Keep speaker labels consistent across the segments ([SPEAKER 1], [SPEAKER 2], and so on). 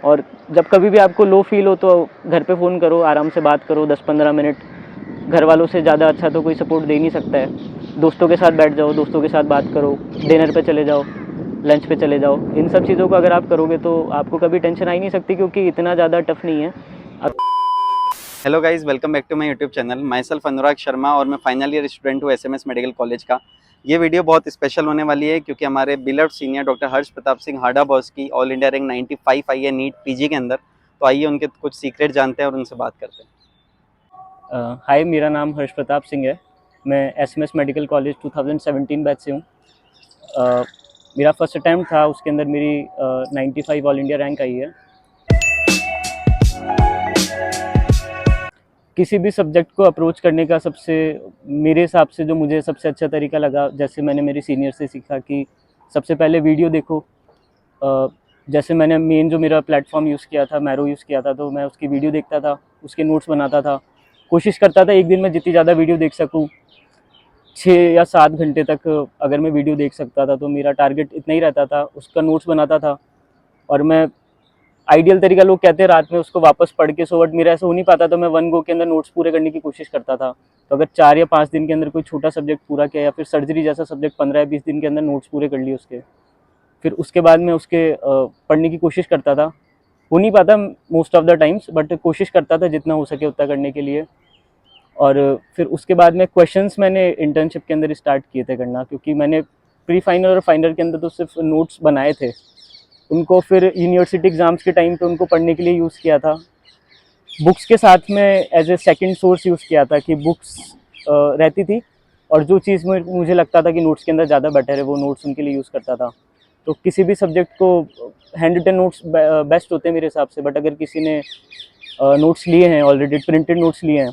[SPEAKER 1] और जब कभी भी आपको लो फील हो तो घर पे फ़ोन करो, आराम से बात करो 10-15 मिनट। घर वालों से ज़्यादा अच्छा तो कोई सपोर्ट दे नहीं सकता है। दोस्तों के साथ बैठ जाओ, दोस्तों के साथ बात करो, डिनर पे चले जाओ, लंच पे चले जाओ। इन सब चीज़ों को अगर आप करोगे तो आपको कभी टेंशन आ ही नहीं सकती, क्योंकि इतना ज़्यादा टफ नहीं है।
[SPEAKER 2] Hello guys, welcome back to my YouTube channel. Myself Anurag Sharma और मैं फाइनल ईयर स्टूडेंट हूँ एसएमएस मेडिकल कॉलेज का। ये वीडियो बहुत स्पेशल होने वाली है क्योंकि हमारे बिलर्ड सीनियर डॉक्टर हर्ष प्रताप सिंह हाडा बॉस की ऑल इंडिया रैंक 95 आई है नीट पीजी के अंदर। तो आइए उनके कुछ सीक्रेट जानते हैं और उनसे बात करते हैं।
[SPEAKER 1] हाय, मेरा नाम हर्ष प्रताप सिंह है। मैं एसएमएस मेडिकल कॉलेज 2017 बैच से हूँ। मेरा फर्स्ट अटैम्प्ट था, उसके अंदर मेरी 95 ऑल इंडिया रैंक आई है। किसी भी सब्जेक्ट को अप्रोच करने का सबसे, मेरे हिसाब से जो मुझे सबसे अच्छा तरीका लगा, जैसे मैंने मेरी सीनियर से सीखा कि सबसे पहले वीडियो देखो। जैसे मैंने मेन जो मेरा प्लेटफॉर्म यूज़ किया था, मैरो यूज़ किया था, तो मैं उसकी वीडियो देखता था, उसके नोट्स बनाता था। कोशिश करता था एक दिन में जितनी ज़्यादा वीडियो देख सकूँ, 6 या 7 घंटे तक अगर मैं वीडियो देख सकता था तो मेरा टारगेट इतना ही रहता था। उसका नोट्स बनाता था और मैं आइडियल तरीका, लोग कहते हैं रात में उसको वापस पढ़ के सो, बट मेरा ऐसा हो नहीं पाता, तो मैं वन गो के अंदर नोट्स पूरे करने की कोशिश करता था। तो अगर 4 या 5 दिन के अंदर कोई छोटा सब्जेक्ट पूरा किया, या फिर सर्जरी जैसा सब्जेक्ट 15 या 20 दिन के अंदर नोट्स पूरे कर लिए उसके, फिर उसके बाद मैं उसके पढ़ने की कोशिश करता था। हो नहीं पाता most of the times, but कोशिश करता था जितना हो सके उतना करने के लिए। और फिर उसके बाद में क्वेश्चंस मैंने इंटर्नशिप के अंदर स्टार्ट किए थे करना, क्योंकि मैंने प्री फाइनल और फाइनल के अंदर तो सिर्फ नोट्स बनाए थे, उनको फिर यूनिवर्सिटी एग्ज़ाम्स के टाइम पे उनको पढ़ने के लिए यूज़ किया था। बुक्स के साथ में as a second source use किया था कि बुक्स रहती थी, और जो चीज़ में मुझे लगता था कि नोट्स के अंदर ज़्यादा बेटर है, वो नोट्स उनके लिए यूज़ करता था। तो किसी भी सब्जेक्ट को हैंड रिटन नोट्स बेस्ट होते हैं मेरे हिसाब से, बट अगर किसी ने नोट्स लिए हैं, ऑलरेडी प्रिंटेड नोट्स लिए हैं,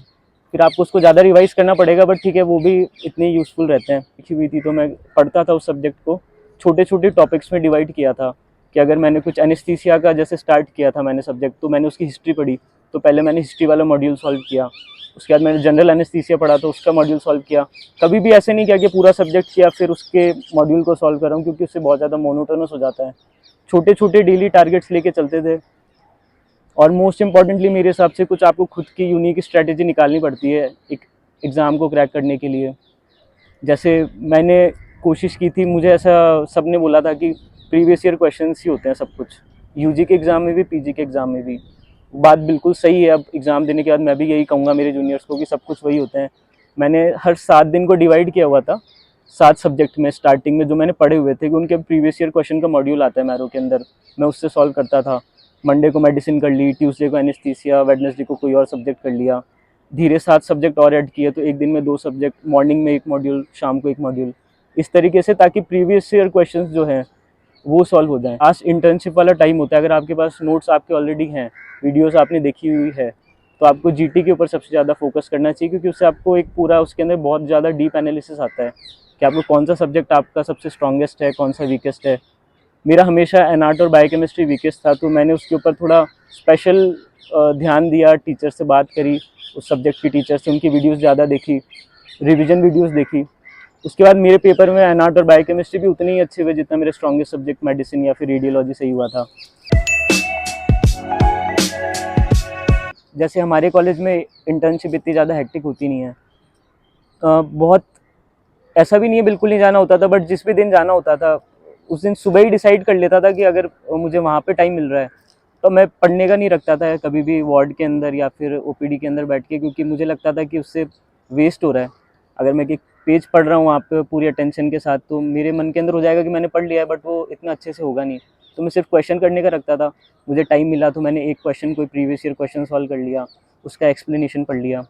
[SPEAKER 1] फिर आपको उसको ज़्यादा रिवाइज करना पड़ेगा, बट ठीक है, वो भी इतने यूज़फुल रहते हैं। लिखी हुई थी तो मैं पढ़ता था उस सब्जेक्ट को, छोटे छोटे टॉपिक्स में डिवाइड किया था कि अगर मैंने कुछ एनेस्थीसिया का जैसे स्टार्ट किया था मैंने सब्जेक्ट, तो मैंने उसकी हिस्ट्री पढ़ी, तो पहले मैंने हिस्ट्री वाला मॉड्यूल सॉल्व किया। उसके बाद मैंने जनरल एनेस्थीसिया पढ़ा तो उसका मॉड्यूल सॉल्व किया। कभी भी ऐसे नहीं किया कि पूरा सब्जेक्ट किया फिर उसके मॉड्यूल को सॉल्व कर रहा हूँ, क्योंकि उससे बहुत ज़्यादा मोनोटोनस हो जाता है। छोटे छोटे डेली टारगेट्स लेके चलते थे। और मोस्ट इंपॉर्टेंटली मेरे हिसाब से कुछ आपको खुद की यूनिक स्ट्रैटेजी निकालनी पड़ती है एक एग्ज़ाम को क्रैक करने के लिए। जैसे मैंने कोशिश की थी, मुझे ऐसा सबने बोला था कि प्रीवियस ईयर क्वेश्चंस ही होते हैं सब कुछ, यूजी के एग्ज़ाम में भी, पीजी के एग्ज़ाम में भी। बात बिल्कुल सही है। अब एग्ज़ाम देने के बाद मैं भी यही कहूँगा मेरे जूनियर्स को कि सब कुछ वही होते हैं। मैंने हर 7 दिन को डिवाइड किया हुआ था 7 सब्जेक्ट में। स्टार्टिंग में जो मैंने पढ़े हुए थे कि उनके प्रीवियस ईयर क्वेश्चन का मॉड्यूल आता है मैरो के अंदर, मैं उससे सॉल्व करता था। मंडे को मेडिसिन कर ली, ट्यूसडे को एनेस्थीसिया, वेडनेसडे को कोई और सब्जेक्ट कर लिया। धीरे 7 सब्जेक्ट और ऐड किए तो एक दिन में 2 सब्जेक्ट, मॉर्निंग में एक मॉड्यूल, शाम को एक मॉड्यूल, इस तरीके से, ताकि प्रीवियस ईयर क्वेश्चंस जो हैं वो सॉल्व हो जाएं। आज इंटर्नशिप वाला टाइम होता है, अगर आपके पास नोट्स आपके ऑलरेडी हैं, वीडियोस आपने देखी हुई है, तो आपको जीटी के ऊपर सबसे ज़्यादा फोकस करना चाहिए, क्योंकि उससे आपको एक पूरा उसके अंदर बहुत ज़्यादा डीप एनालिसिस आता है कि आपको कौन सा सब्जेक्ट आपका सबसे स्ट्रॉन्गेस्ट है, कौन सा वीकेस्ट है। मेरा हमेशा एनाट और बायोकेमिस्ट्री वीकेस्ट था, तो मैंने उसके ऊपर थोड़ा स्पेशल ध्यान दिया, टीचर से बात करी, उस सब्जेक्ट की टीचर से, उनकी वीडियोस ज़्यादा देखी, रिवीजन वीडियोस देखी। उसके बाद मेरे पेपर में एनाट और बायोकेमिस्ट्री भी उतने ही अच्छे हुए जितना मेरे स्ट्रॉन्गेस्ट सब्जेक्ट मेडिसिन या फिर रेडियोलॉजी से ही हुआ था। जैसे हमारे कॉलेज में इंटर्नशिप इतनी ज़्यादा हेक्टिक होती नहीं है। बहुत ऐसा भी नहीं है बिल्कुल नहीं जाना होता था, बट जिस भी दिन जाना होता था उस दिन सुबह ही डिसाइड कर लेता था कि अगर मुझे वहाँ पे टाइम मिल रहा है तो मैं पढ़ने का नहीं रखता था कभी भी वार्ड के अंदर या फिर ओपीडी के अंदर बैठ के, क्योंकि मुझे लगता था कि उससे वेस्ट हो रहा है। अगर मैं एक पेज पढ़ रहा हूँ वहाँ पे पूरी अटेंशन के साथ, तो मेरे मन के अंदर हो जाएगा कि मैंने पढ़ लिया है, बट वो इतना अच्छे से होगा नहीं। तो मैं सिर्फ क्वेश्चन करने का रखता था। मुझे टाइम मिला तो मैंने एक क्वेश्चन, कोई प्रीवियस ईयर क्वेश्चन सॉल्व कर लिया, उसका एक्सप्लेनेशन पढ़ लिया।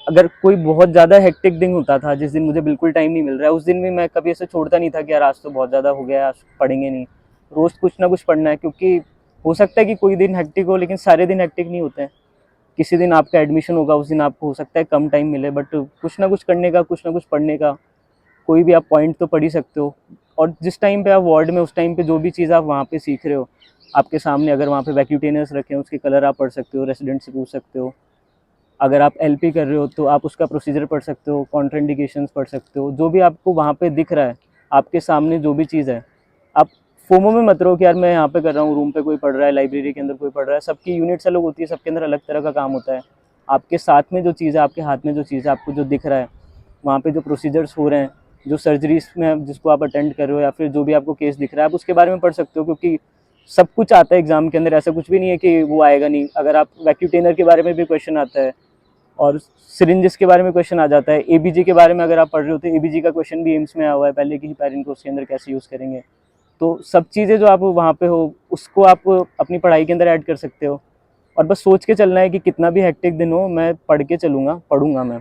[SPEAKER 1] अगर कोई बहुत ज़्यादा हेक्टिक दिन होता था, जिस दिन मुझे बिल्कुल टाइम नहीं मिल रहा है, उस दिन भी मैं कभी ऐसे छोड़ता नहीं था कि यार आज तो बहुत ज़्यादा हो गया, आज पढ़ेंगे नहीं। रोज़ कुछ ना कुछ पढ़ना है, क्योंकि हो सकता है कि कोई दिन हेक्टिक हो, लेकिन सारे दिन हेक्टिक नहीं होते हैं। किसी दिन आपका एडमिशन होगा, उस दिन आपको हो सकता है कम टाइम मिले, बट कुछ ना कुछ करने का, कुछ ना कुछ पढ़ने का, कोई भी आप पॉइंट तो पढ़ ही सकते हो। और जिस टाइम पे आप वार्ड में, उस टाइम पे जो भी चीज़ आप वहाँ पे सीख रहे हो, आपके सामने अगर वहाँ पे वैक्यूटेनियर्स रखे हैं, उसके कलर आप पढ़ सकते हो, रेसिडेंट से पूछ सकते हो। अगर आप एलपी कर रहे हो तो आप उसका प्रोसीजर पढ़ सकते हो, कॉन्ट्राइंडिकेशंस पढ़ सकते हो। जो भी आपको वहाँ पे दिख रहा है, आपके सामने जो भी चीज़ है, आप फोमो में मत रहो कि यार मैं यहाँ पे कर रहा हूँ, रूम पे कोई पढ़ रहा है, लाइब्रेरी के अंदर कोई पढ़ रहा है, सबकी यूनिट्स अलग होती है, सबके अंदर अलग तरह का काम होता है। आपके साथ में जो चीज़ है, आपके हाथ में जो चीज़ है, आपको जो दिख रहा है, वहाँ पे जो प्रोसीजर्स हो रहे हैं, जो सर्जरीज में जिसको आप अटेंड कर रहे हो, या फिर जो भी आपको केस दिख रहा है, आप उसके बारे में पढ़ सकते हो, क्योंकि सब कुछ आता है एग्जाम के अंदर, ऐसा कुछ भी नहीं है कि वो आएगा नहीं। अगर आप वैक्यूटेनर के बारे में भी क्वेश्चन आता है, और सिरिंजेस के बारे में क्वेश्चन आ जाता है, एबीजी के बारे में अगर आप पढ़ रहे हो तो एबीजी का क्वेश्चन भी एम्स में आया हुआ है पहले की ही पैरेंट को, उसके अंदर कैसे यूज़ करेंगे। तो सब चीज़ें जो आप वहाँ पे हो, उसको आप अपनी पढ़ाई के अंदर ऐड कर सकते हो। और बस सोच के चलना है कि कितना भी हेक्टिक दिन हो, मैं पढ़ के चलूँगा, पढ़ूंगा मैं।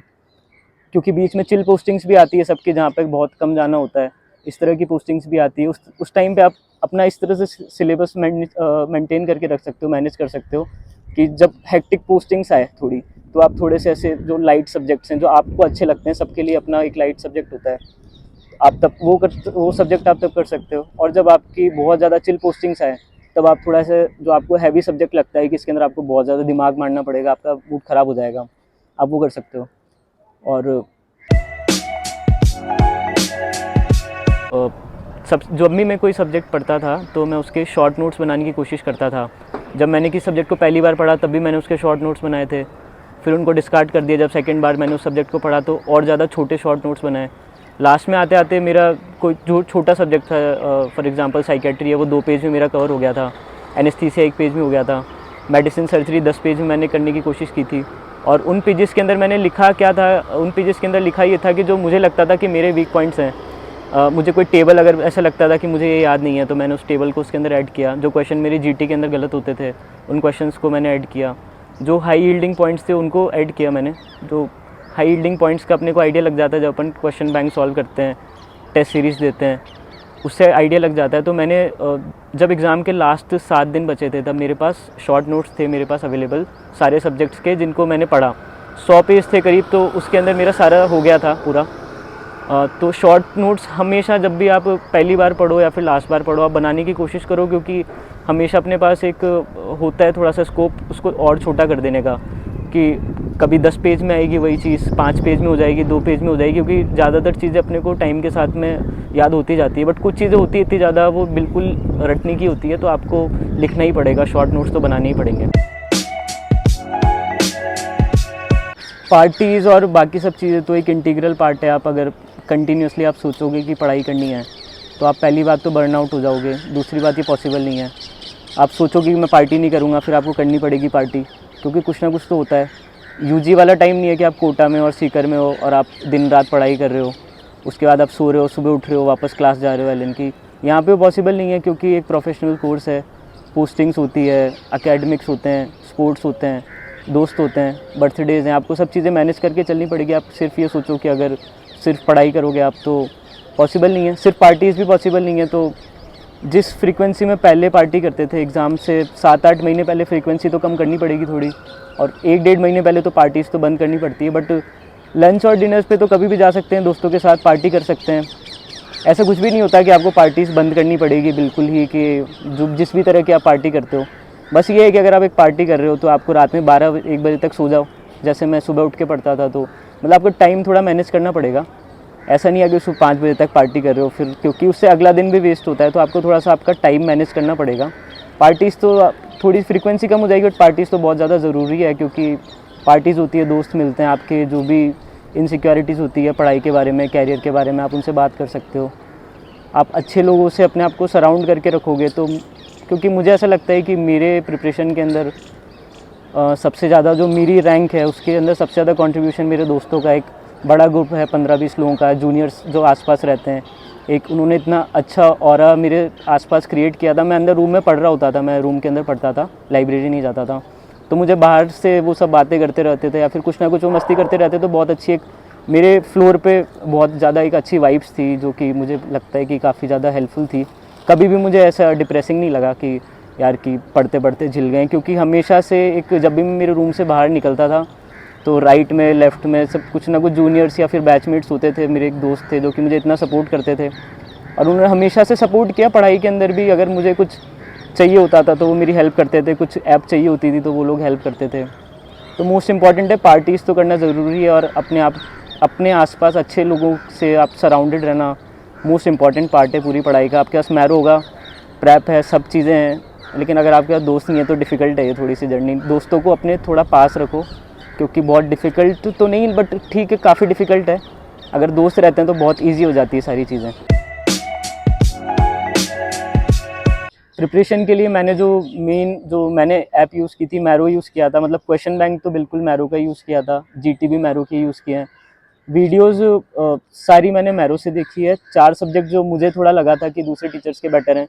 [SPEAKER 1] क्योंकि बीच में चिल पोस्टिंग्स भी आती है सबकी, जहाँ पे बहुत कम जाना होता है, इस तरह की पोस्टिंग्स भी आती है। उस टाइम पे आप अपना इस तरह से सिलेबस मेंटेन करके रख सकते हो, मैनेज कर सकते हो कि जब हेक्टिक पोस्टिंग्स आए थोड़ी, तो आप थोड़े से ऐसे जो लाइट सब्जेक्ट्स हैं, जो आपको अच्छे लगते हैं, सबके लिए अपना एक लाइट सब्जेक्ट होता है, आप तब वो सब्जेक्ट आप तब कर सकते हो। और जब आपकी बहुत ज़्यादा चिल पोस्टिंग्स आए, तब आप थोड़ा सा जो आपको हैवी सब्जेक्ट लगता है कि इसके अंदर आपको बहुत ज़्यादा दिमाग मारना पड़ेगा, आपका मूड ख़राब हो जाएगा, आप वो कर सकते हो। और सब जब भी मैं कोई सब्जेक्ट पढ़ता था तो मैं उसके शॉर्ट नोट्स बनाने की कोशिश करता था। जब मैंने किसी सब्जेक्ट को पहली बार पढ़ा तब भी मैंने उसके शॉर्ट नोट्स बनाए थे, फिर उनको डिस्कार्ड कर दिया। जब सेकंड बार मैंने उस सब्जेक्ट को पढ़ा तो और ज़्यादा छोटे शॉर्ट नोट्स बनाए। लास्ट में आते आते मेरा कोई जो छोटा सब्जेक्ट था, फॉर एग्जांपल साइकेट्री है, वो 2 पेज में मेरा कवर हो गया था। एनेस्थीसिया 1 पेज में हो गया था। मेडिसिन सर्जरी 10 पेज में मैंने करने की कोशिश की थी। और उन पेजेस के अंदर मैंने लिखा क्या था, उन पेजेस के अंदर लिखा ये था कि जो मुझे लगता था कि मेरे वीक पॉइंट्स हैं, मुझे कोई टेबल अगर ऐसा लगता था कि मुझे ये याद नहीं है, तो मैंने उस टेबल को उसके अंदर ऐड किया। जो क्वेश्चन मेरे जीटी के अंदर गलत होते थे, उन क्वेश्चंस को मैंने ऐड किया। जो हाई यील्डिंग पॉइंट्स थे उनको ऐड किया मैंने। जो हाई यील्डिंग पॉइंट्स का अपने को आइडिया लग जाता है जब अपन क्वेश्चन बैंक सॉल्व करते हैं, टेस्ट सीरीज़ देते हैं, उससे आइडिया लग जाता है। तो मैंने जब एग्ज़ाम के लास्ट 7 दिन बचे थे, तब मेरे पास शॉर्ट नोट्स थे मेरे पास अवेलेबल सारे सब्जेक्ट्स के, जिनको मैंने पढ़ा। 100 पेज थे करीब, तो उसके अंदर मेरा सारा हो गया था पूरा। तो शॉर्ट नोट्स हमेशा जब भी आप पहली बार पढ़ो या फिर लास्ट बार पढ़ो, आप बनाने की कोशिश करो, क्योंकि हमेशा अपने पास एक होता है थोड़ा सा स्कोप उसको और छोटा कर देने का, कि कभी 10 पेज में आएगी वही चीज़ 5 पेज में हो जाएगी, 2 पेज में हो जाएगी, क्योंकि ज़्यादातर चीज़ें अपने को टाइम के साथ में याद होती जाती है। बट कुछ चीज़ें होती है इतनी ज़्यादा वो बिल्कुल रटने की होती है, तो आपको लिखना ही पड़ेगा, शॉर्ट नोट्स तो बनाने ही पड़ेंगे। पार्टीज़ और बाकी सब चीज़ें तो एक इंटीग्रल पार्ट है। आप अगर कंटिन्यूसली आप सोचोगे कि पढ़ाई करनी है, तो आप पहली बात तो बर्नआउट हो जाओगे, दूसरी बात ये पॉसिबल नहीं है। आप सोचोगे कि मैं पार्टी नहीं करूँगा, फिर आपको करनी पड़ेगी पार्टी, क्योंकि कुछ ना कुछ तो होता है। यूजी वाला टाइम नहीं है कि आप कोटा में और सीकर में हो और आप दिन रात पढ़ाई कर रहे हो, उसके बाद आप सो रहे हो, सुबह उठ रहे हो, वापस क्लास जा रहे हो एलएन की। यहाँ पे पॉसिबल नहीं है, क्योंकि एक प्रोफेशनल कोर्स है, पोस्टिंग्स होती है, एकेडमिक्स होते हैं, स्पोर्ट्स होते हैं, दोस्त होते हैं, बर्थडेज़ हैं, आपको सब चीज़ें मैनेज करके चलनी पड़ेगी। आप सिर्फ ये सोचो कि अगर सिर्फ पढ़ाई करोगे आप, तो पॉसिबल नहीं है। सिर्फ पार्टीज़ भी पॉसिबल नहीं है। तो जिस फ्रीक्वेंसी में पहले पार्टी करते थे एग्ज़ाम से 7-8 महीने पहले, फ्रीक्वेंसी तो कम करनी पड़ेगी थोड़ी, और 1-1.5 महीने पहले तो पार्टीज़ तो बंद करनी पड़ती है। बट लंच और डिनर्स पे तो कभी भी जा सकते हैं, दोस्तों के साथ पार्टी कर सकते हैं। ऐसा कुछ भी नहीं होता कि आपको पार्टीज़ बंद करनी पड़ेगी बिल्कुल ही, कि जो जिस भी तरह की आप पार्टी करते हो। बस ये है कि अगर आप एक पार्टी कर रहे हो तो आपको रात में 12-1 बजे तक सो जाओ, जैसे मैं सुबह उठ के पढ़ता था। तो मतलब आपको टाइम थोड़ा मैनेज करना पड़ेगा। ऐसा नहीं है कि सुबह 5 बजे तक पार्टी कर रहे हो फिर, क्योंकि उससे अगला दिन भी वेस्ट होता है। तो आपको थोड़ा सा आपका टाइम मैनेज करना पड़ेगा। पार्टीज़ तो थोड़ी फ्रीक्वेंसी कम हो जाएगी, बट पार्टीज़ तो बहुत ज़्यादा ज़रूरी है, क्योंकि पार्टीज़ होती है, दोस्त मिलते हैं आपके, जो भी इनसिक्योरिटीज़ होती है पढ़ाई के बारे में, कैरियर के बारे में, आप उनसे बात कर सकते हो। आप अच्छे लोगों से अपने आप को सराउंड करके रखोगे तो, क्योंकि मुझे ऐसा लगता है कि मेरे प्रिपरेशन के अंदर सबसे ज़्यादा जो मेरी रैंक है उसके अंदर सबसे ज़्यादा कंट्रीब्यूशन मेरे दोस्तों का, एक बड़ा ग्रुप है 15-20 लोगों का, जूनियर्स जो आसपास रहते हैं। एक उन्होंने इतना अच्छा ऑरा मेरे आसपास क्रिएट किया था। मैं अंदर रूम में पढ़ रहा होता था, मैं रूम के अंदर पढ़ता था, लाइब्रेरी नहीं जाता था। तो मुझे बाहर से वो सब बातें करते रहते थे या फिर कुछ ना कुछ वो मस्ती करते रहते, तो बहुत अच्छी एक मेरे फ्लोर पे बहुत ज़्यादा एक अच्छी वाइब्स थी, जो कि मुझे लगता है कि काफ़ी ज़्यादा हेल्पफुल थी। कभी भी मुझे ऐसा डिप्रेसिंग नहीं लगा कि यार कि पढ़ते पढ़ते झिल गए, क्योंकि हमेशा से एक जब भी मैं मेरे रूम से बाहर निकलता था तो राइट में लेफ़्ट में सब कुछ ना कुछ जूनियर्स या फिर बैचमेट्स होते थे, मेरे एक दोस्त थे जो कि मुझे इतना सपोर्ट करते थे, और उन्होंने हमेशा से सपोर्ट किया पढ़ाई के अंदर भी। अगर मुझे कुछ चाहिए होता था तो वो मेरी हेल्प करते थे, कुछ ऐप चाहिए होती थी तो वो लोग हेल्प करते थे। तो मोस्ट इम्पॉर्टेंट है, पार्टीज़ तो करना ज़रूरी है, और अपने आसपास अच्छे लोगों से आप सराउंडेड रहना मोस्ट इम्पॉर्टेंट पार्ट है पूरी पढ़ाई का। आपके पास मैरो होगा प्रैप है, सब चीज़ें हैं, लेकिन अगर आपके पास दोस्त नहीं है तो डिफ़िकल्ट है ये थोड़ी सी जर्नी। दोस्तों को अपने थोड़ा पास रखो, क्योंकि बहुत डिफ़िकल्ट तो नहीं बट ठीक है, काफ़ी डिफ़िकल्ट है। अगर दोस्त रहते हैं तो बहुत ईजी हो जाती है सारी चीज़ें। प्रिपरेशन के लिए मैंने जो मैंने ऐप यूज़ की थी, मैरो यूज़ किया था। मतलब क्वेश्चन बैंक तो बिल्कुल मैरो का यूज़ किया था, जीटी भी मैरो के यूज़ किए हैं। वीडियोज़ सारी मैंने मैरो से देखी है। 4 सब्जेक्ट जो मुझे थोड़ा लगा था कि दूसरे टीचर्स के बेटर हैं,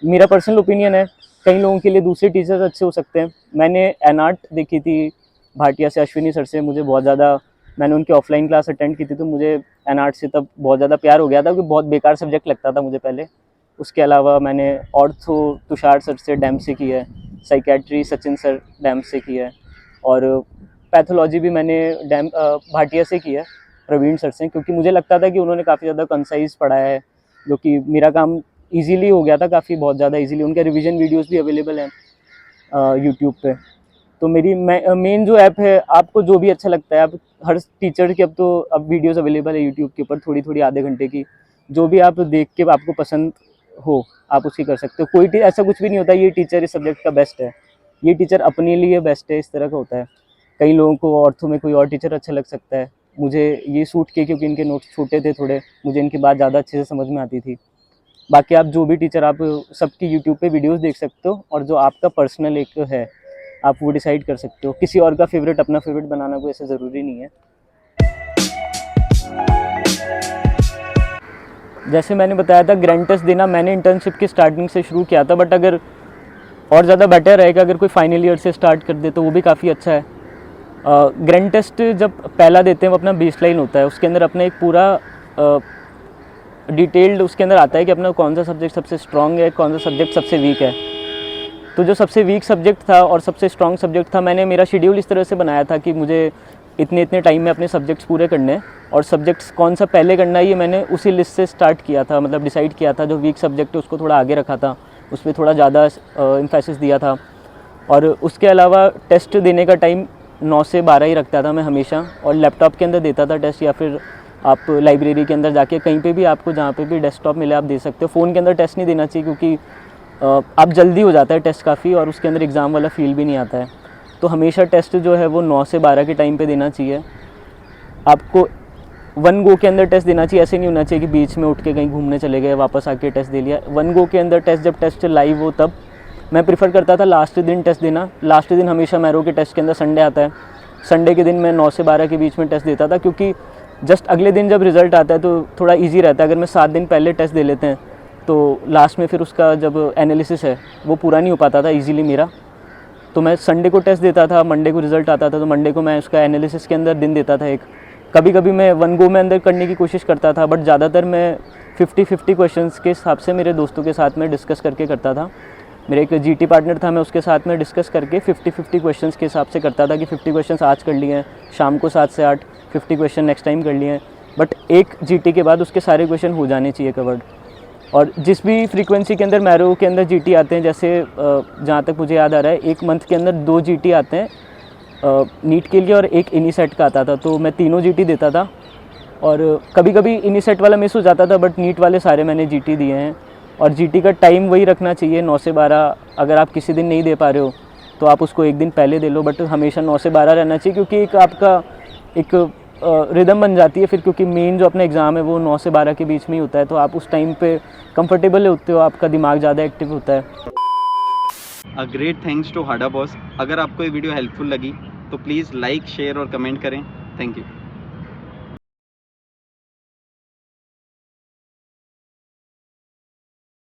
[SPEAKER 1] मेरा पर्सनल ओपिनियन है, कई लोगों के लिए दूसरे टीचर्स अच्छे हो सकते हैं। मैंने एनआर्ट देखी थी भाटिया से, अश्विनी सर से। मुझे बहुत ज़्यादा, मैंने उनकी ऑफलाइन क्लास अटेंड की थी तो मुझे एनआर्ट से तब बहुत ज़्यादा प्यार हो गया था, क्योंकि बहुत बेकार सब्जेक्ट लगता था मुझे पहले। उसके अलावा मैंने ऑर्थो तुषार सर से डैम से की है, साइकेट्री सचिन सर डैम से की है, और पैथोलॉजी भी मैंने भाटिया से की है प्रवीण सर से, क्योंकि मुझे लगता था कि उन्होंने काफ़ी ज़्यादा कंसाइज पढ़ाया है, जो कि मेरा काम इजीली हो गया था, काफ़ी बहुत ज़्यादा इजीली। उनके रिवीजन वीडियोस भी अवेलेबल हैं यूट्यूब पे। तो मेरी मेन जो ऐप है, आपको जो भी अच्छा लगता है, आप हर टीचर की अब वीडियोस अवेलेबल है यूट्यूब के ऊपर, थोड़ी थोड़ी आधे घंटे की, जो भी आप देख के आपको पसंद हो आप उसकी कर सकते हो। कोई ऐसा कुछ भी नहीं होता ये टीचर इस सब्जेक्ट का बेस्ट है, ये टीचर अपने लिए बेस्ट है, इस तरह का होता है। कई लोगों को ऑर्थो में कोई और टीचर अच्छा लग सकता है, मुझे ये सूट किए क्योंकि इनके नोट्स छोटे थे थोड़े, मुझे इनकी बात ज़्यादा अच्छे से समझ में आती थी। बाकी आप जो भी टीचर, आप सबकी यूट्यूब पे वीडियोस देख सकते हो, और जो आपका पर्सनल एक है आप वो डिसाइड कर सकते हो। किसी और का फेवरेट अपना फेवरेट बनाना कोई ऐसा ज़रूरी नहीं है। जैसे मैंने बताया था, ग्रैंड टेस्ट देना मैंने इंटर्नशिप की स्टार्टिंग से शुरू किया था, बट अगर और ज़्यादा बेटर रहेगा अगर कोई फाइनल ईयर से स्टार्ट कर दे तो वो भी काफ़ी अच्छा है। ग्रैंड टेस्ट जब पहला देते हैं वो अपना बेसलाइन होता है, उसके अंदर अपना एक पूरा डिटेल्ड उसके अंदर आता है कि अपना कौन सा सब्जेक्ट सबसे स्ट्रॉन्ग है, कौन सा सब्जेक्ट सबसे वीक है। तो जो सबसे वीक सब्जेक्ट था और सबसे स्ट्रॉन्ग सब्जेक्ट था, मैंने मेरा शेड्यूल इस तरह से बनाया था कि मुझे इतने इतने टाइम में अपने सब्जेक्ट्स पूरे करने हैं, और सब्जेक्ट्स कौन सा पहले करना है ये मैंने उसी लिस्ट से स्टार्ट किया था, मतलब डिसाइड किया था। जो वीक सब्जेक्ट है उसको थोड़ा आगे रखा था, उस पर थोड़ा ज़्यादा एम्फेसिस दिया था। और उसके अलावा टेस्ट देने का टाइम 9 से 12 ही रखता था मैं हमेशा, और लैपटॉप के अंदर देता था टेस्ट, या फिर आप लाइब्रेरी के अंदर जाके कहीं पे भी आपको जहाँ पे भी डेस्कटॉप मिले आप दे सकते हो। फ़ोन के अंदर टेस्ट नहीं देना चाहिए, क्योंकि आप जल्दी हो जाता है टेस्ट काफ़ी, और उसके अंदर एग्ज़ाम वाला फील भी नहीं आता है। तो हमेशा टेस्ट जो है वो 9 से 12 के टाइम पे देना चाहिए। आपको 1 गो के अंदर टेस्ट देना चाहिए, ऐसे नहीं होना चाहिए कि बीच में उठ के कहीं घूमने चले गए वापस आके टेस्ट दे लिया। 1 गो के अंदर टेस्ट, जब टेस्ट लाइव हो तब मैं प्रेफर करता था लास्ट दिन टेस्ट देना। लास्ट दिन हमेशा मैरो के टेस्ट के अंदर संडे आता है, संडे के दिन मैं 9 से 12 के बीच में टेस्ट देता था, क्योंकि जस्ट अगले दिन जब रिज़ल्ट आता है तो थोड़ा इजी रहता है। अगर मैं 7 दिन पहले टेस्ट दे लेते हैं तो लास्ट में फिर उसका जब एनालिसिस है वो पूरा नहीं हो पाता था ईजीली मेरा। तो मैं संडे को टेस्ट देता था, मंडे को रिज़ल्ट आता था, तो मंडे को मैं उसका एनालिसिस के अंदर दिन देता था एक। कभी कभी मैं 1 गो में अंदर करने की कोशिश करता था, बट ज़्यादातर मैं 50-50 क्वेश्चंस के हिसाब से मेरे दोस्तों के साथ में डिस्कस करके करता था। मेरा एक जीटी पार्टनर था, मैं उसके साथ में डिस्कस करके 50-50 क्वेश्चंस के हिसाब से करता था कि 50 क्वेश्चंस आज कर लिए हैं, शाम को 7 से 8 50 क्वेश्चन नेक्स्ट टाइम कर लिए हैं। बट एक जीटी के बाद उसके सारे क्वेश्चन हो जाने चाहिए कवर्ड। और जिस भी फ्रीक्वेंसी के अंदर मैरो के अंदर जीटी आते हैं, जैसे जहाँ तक मुझे याद आ रहा है 1 मंथ के अंदर 2 जीटी आते हैं नीट के लिए, और एक इनीसेट का आता था, तो मैं तीनों जीटी देता था। और कभी कभी इनीसेट वाला मिस हो जाता था, बट नीट वाले सारे मैंने जीटी दिए हैं। और जीटी का टाइम वही रखना चाहिए 9 से 12। अगर आप किसी दिन नहीं दे पा रहे हो तो आप उसको एक दिन पहले दे लो, बट हमेशा 9 से 12 रहना चाहिए, क्योंकि एक आपका एक रिदम बन जाती है फिर, क्योंकि मेन जो अपना एग्ज़ाम है वो 9 से 12 के बीच में ही होता है, तो आप उस टाइम पे कंफर्टेबल होते हो, आपका दिमाग ज़्यादा एक्टिव होता है।
[SPEAKER 2] A great thanks to Hada boss. अगर आपको ये वीडियो हेल्पफुल लगी तो प्लीज़ लाइक, शेयर और कमेंट करें। Thank you.